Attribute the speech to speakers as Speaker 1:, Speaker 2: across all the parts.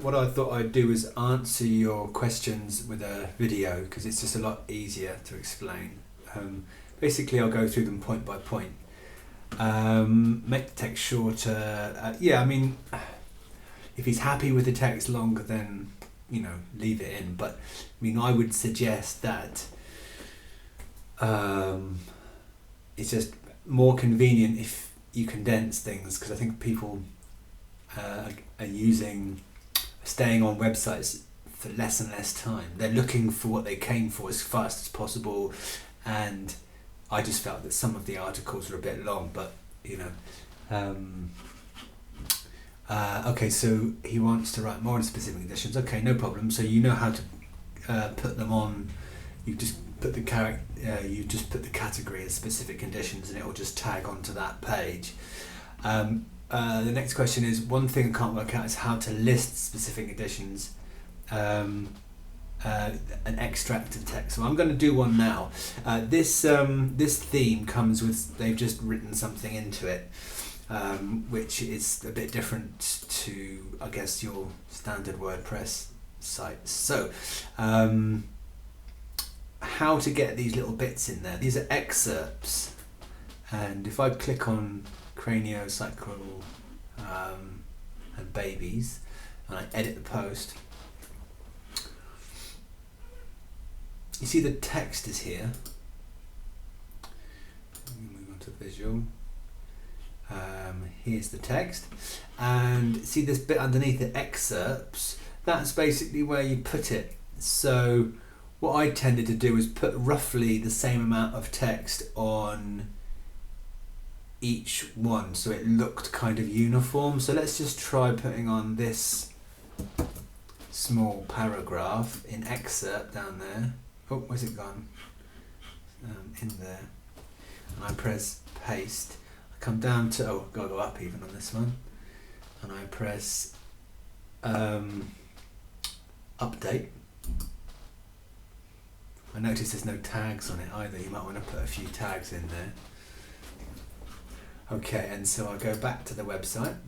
Speaker 1: what I thought I'd do is answer your questions with a video because it's just a lot easier to explain. Basically, I'll go through them point by point. Make the text shorter. Yeah, I mean, if he's happy with the text longer, then leave it in. But I mean, I would suggest that it's just more convenient if you condense things, because I think people are staying on websites for less and less time. They're looking for what they came for as fast as possible, and I just felt that some of the articles were a bit long, but okay, so he wants to write more in specific editions. Okay, no problem. So you know how to put them on. You just put the category as specific conditions, and it will just tag onto that page. The next question is, one thing I can't work out is how to list specific editions. An extract of text. So I'm going to do one now. This theme comes with, they've just written something into it, which is a bit different to, I guess, your standard WordPress site. So how to get these little bits in there. These are excerpts, and if I click on craniosacral and babies and I edit the post, you see the text is here. Move on to visual. Here's the text, and see this bit underneath the excerpts. That's basically where you put it. So what I tended to do is put roughly the same amount of text on each one, so it looked kind of uniform. So let's just try putting on this small paragraph in excerpt down there. Oh, where's it gone? In there. And I press paste. I come down to, oh, gotta go up even on this one. And I press update. I notice there's no tags on it either. You might want to put a few tags in there. Okay, and so I'll go back to the website.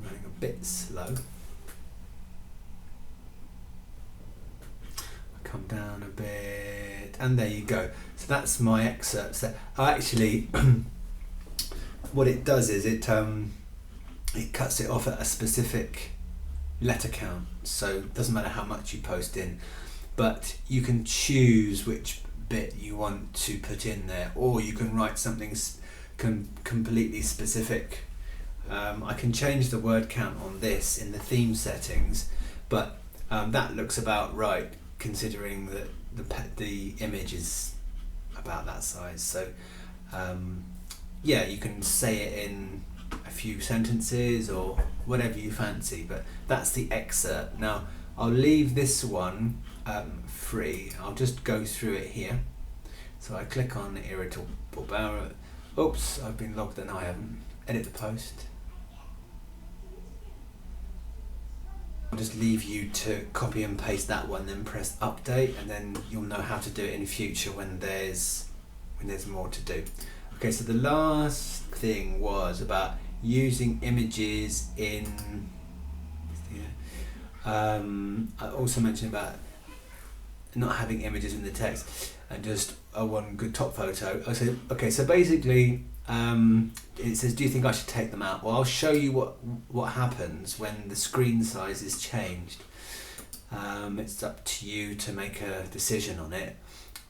Speaker 1: Running a bit slow. I come down a bit, and there you go. So that's my excerpts there. Actually, what it does is it cuts it off at a specific letter count, so it doesn't matter how much you post in, but you can choose which bit you want to put in there, or you can write something completely specific. I can change the word count on this in the theme settings, but that looks about right considering that the image is about that size. So yeah, you can say it in a few sentences or whatever you fancy, but that's the excerpt. Now I'll leave this one free. I'll just go through it here. So I click on irritable bowel. Oops, I've been logged and I haven't. Edit the post. I'll just leave you to copy and paste that one, then press update, and then you'll know how to do it in future when there's more to do. Okay, so the last thing was about using images in. I also mentioned about not having images in the text and just one good top photo. Okay, so basically it says, do you think I should take them out? Well, I'll show you what happens when the screen size is changed. It's up to you to make a decision on it.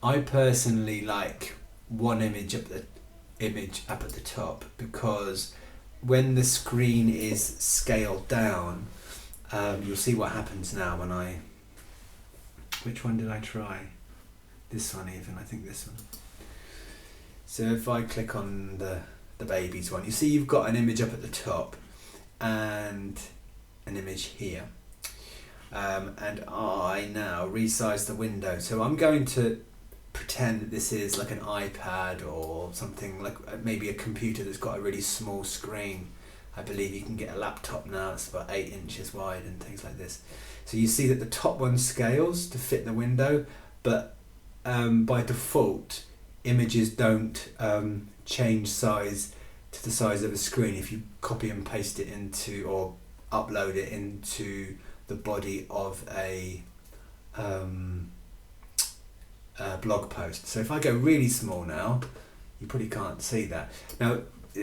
Speaker 1: I personally like one image up at the top, because when the screen is scaled down, you'll see what happens now when which one did I try? This one even, I think this one. So if I click on the babies one, you see you've got an image up at the top and an image here. And I now resize the window. So I'm going to pretend that this is like an iPad or something, like maybe a computer that's got a really small screen. I believe you can get a laptop now, it's about 8 inches wide and things like this. So you see that the top one scales to fit the window, but by default, images don't change size to the size of a screen if you copy and paste it into, or upload it into the body of a blog post. So if I go really small now, you probably can't see that. Now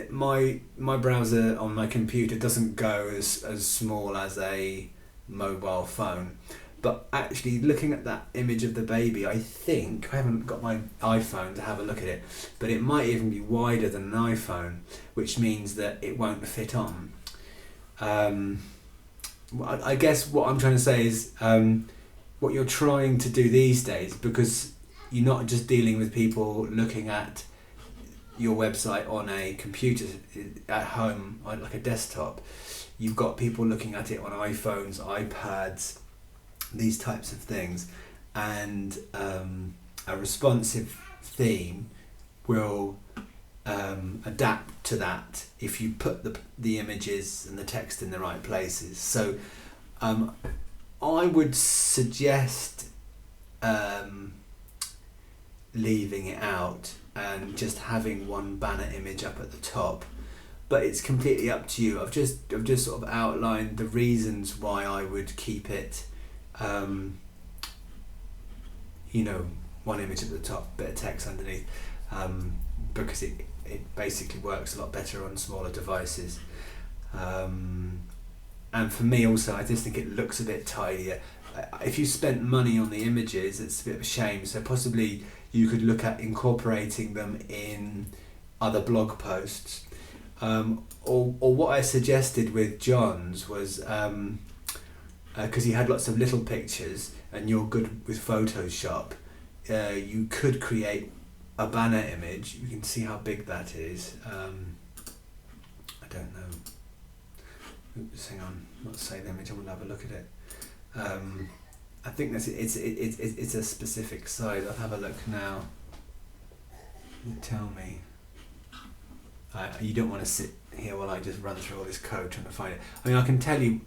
Speaker 1: my browser on my computer doesn't go as small as a mobile phone, but actually looking at that image of the baby, I think, I haven't got my iPhone to have a look at it, but it might even be wider than an iPhone, which means that it won't fit on. I guess what I'm trying to say is what you're trying to do these days, because you're not just dealing with people looking at your website on a computer at home, like a desktop. You've got people looking at it on iPhones, iPads, these types of things, and a responsive theme will adapt to that if you put the images and the text in the right places. So I would suggest leaving it out and just having one banner image up at the top, but it's completely up to you. I've just sort of outlined the reasons why I would keep it one image at the top, bit of text underneath, because it basically works a lot better on smaller devices, and for me also, I just think it looks a bit tidier. If you spent money on the images, it's a bit of a shame, so possibly you could look at incorporating them in other blog posts, or what I suggested with John's was, because he had lots of little pictures and you're good with Photoshop, you could create a banner image. You can see how big that is. I don't know. Oops, hang on. Not save the image. I want to have a look at it. I think it's a specific size. I'll have a look now. Tell me. You don't want to sit here while I just run through all this code trying to find it. I mean, I can tell you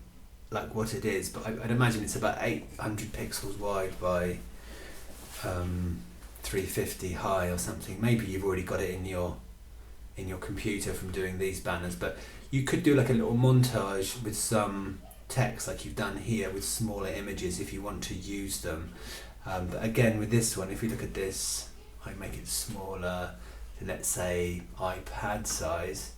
Speaker 1: like what it is, but I'd imagine it's about 800 pixels wide by 350 high or something. Maybe you've already got it in your computer from doing these banners, but you could do like a little montage with some text like you've done here with smaller images if you want to use them. But again, with this one, if we look at this, I make it smaller to, let's say, iPad size.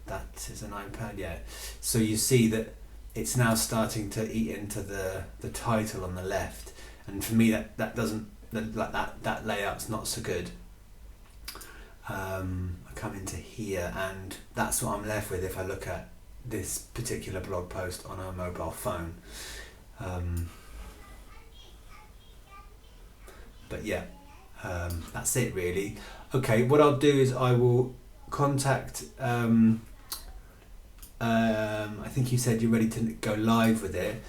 Speaker 1: That is an iPad, yeah. So you see that it's now starting to eat into the title on the left, and for me that doesn't, that layout's not so good. I come into here and that's what I'm left with if I look at this particular blog post on a mobile phone. But yeah, that's it really. Okay, what I'll do is I will contact, I think you said you're ready to go live with it.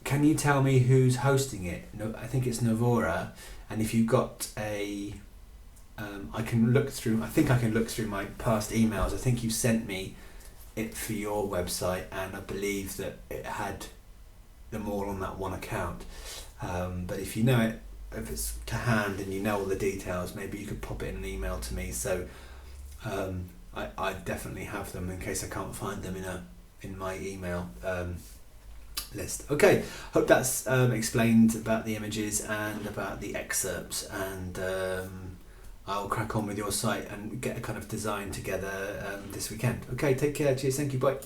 Speaker 1: Can you tell me who's hosting it? No, I think it's Novora, and if you've got a, I can look through my past emails. I think you sent me it for your website, and I believe that it had them all on that one account. But if you know it, if it's to hand and you know all the details, maybe you could pop it in an email to me, so I definitely have them in case I can't find them in my email list. Okay, hope that's explained about the images and about the excerpts, and I'll crack on with your site and get a kind of design together this weekend. Okay, take care, cheers, thank you, bye.